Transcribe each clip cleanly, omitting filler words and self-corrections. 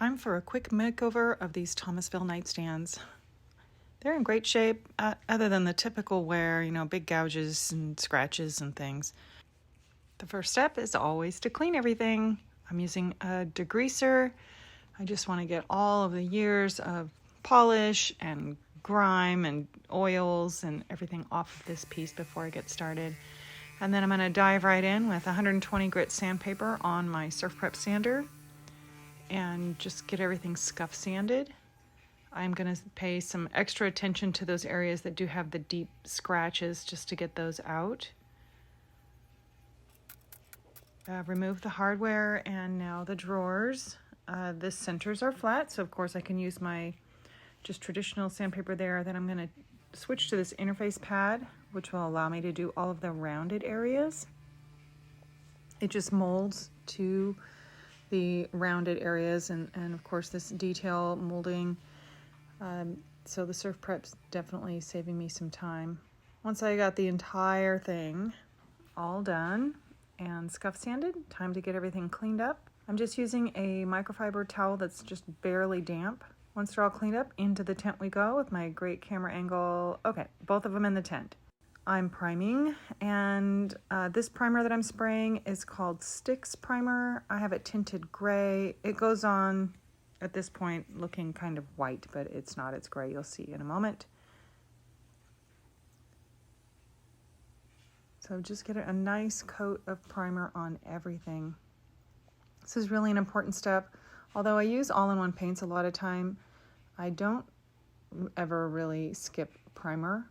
Time for a quick makeover of these Thomasville nightstands. They're in great shape, other than the typical wear, big gouges and scratches and things. The first step is always to clean everything. I'm using a degreaser. I just want to get all of the years of polish and grime and oils and everything off of this piece before I get started. And then I'm going to dive right in with 120 grit sandpaper on my Surf Prep sander and just get everything scuff sanded. I'm going to pay some extra attention to those areas that do have the deep scratches just to get those out. Remove the hardware and now the drawers. The centers are flat, so of course I can use my just traditional sandpaper there. Then I'm going to switch to this interface pad, which will allow me to do all of the rounded areas. It just molds to the rounded areas and of course this detail molding. So the Surf Prep's definitely saving me some time. Once I got the entire thing all done and scuff sanded, time to get everything cleaned up. I'm just using a microfiber towel that's just barely damp. Once they're all cleaned up, into the tent we go with my great camera angle. Okay, both of them in the tent. I'm priming, and this primer that I'm spraying is called Sticks Primer. I have it tinted gray. It goes on at this point looking kind of white, but it's not, it's gray. You'll see in a moment. So just get a nice coat of primer on everything. This is really an important step. Although I use all-in-one paints a lot of time, I don't ever really skip primer.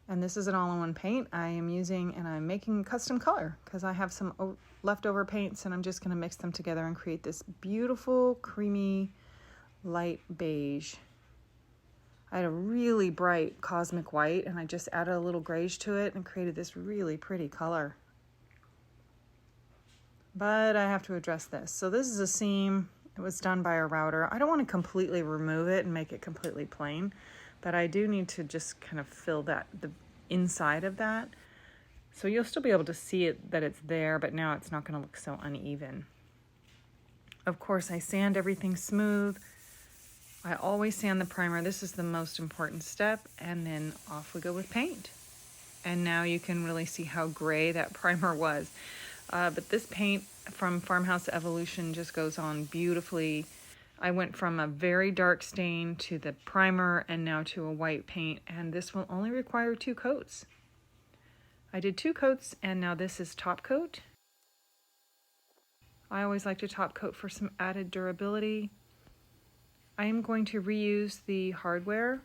And this is an all-in-one paint I am using, and I'm making custom color because I have some leftover paints and I'm just going to mix them together and create this beautiful, creamy, light beige. I had a really bright cosmic white and I just added a little grayish to it and created this really pretty color. But I have to address this. So this is a seam. It was done by a router. I don't want to completely remove it and make it completely plain, but I do need to just kind of fill the inside of that. So you'll still be able to see it, that it's there, but now it's not going to look so uneven. Of course, I sand everything smooth. I always sand the primer. This is the most important step, and then off we go with paint. And now you can really see how gray that primer was. But this paint from Farmhouse Evolution just goes on beautifully. I went from a very dark stain to the primer and now to a white paint, and this will only require 2 coats. I did 2 coats and now this is top coat. I always like to top coat for some added durability. I am going to reuse the hardware.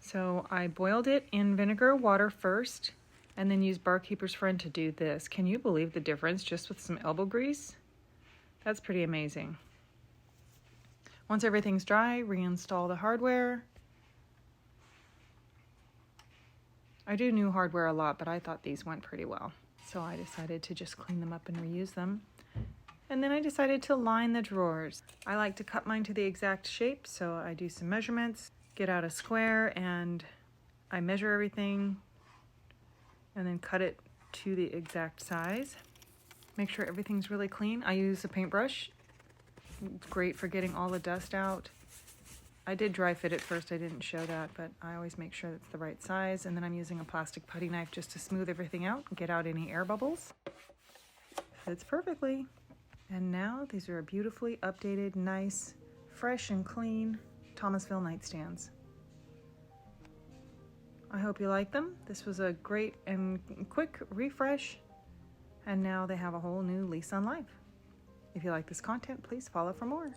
So I boiled it in vinegar water first and then used Barkeeper's Friend to do this. Can you believe the difference just with some elbow grease? That's pretty amazing. Once everything's dry, reinstall the hardware. I do new hardware a lot, but I thought these went pretty well. So I decided to just clean them up and reuse them. And then I decided to line the drawers. I like to cut mine to the exact shape, so I do some measurements, get out a square, and I measure everything and then cut it to the exact size. Make sure everything's really clean. I use a paintbrush. It's great for getting all the dust out. I did dry fit it first, I didn't show that, but I always make sure it's the right size. And then I'm using a plastic putty knife just to smooth everything out, get out any air bubbles. Fits perfectly. And now these are a beautifully updated, nice, fresh and clean Thomasville nightstands. I hope you like them. This was a great and quick refresh. And now they have a whole new lease on life. If you like this content, please follow for more.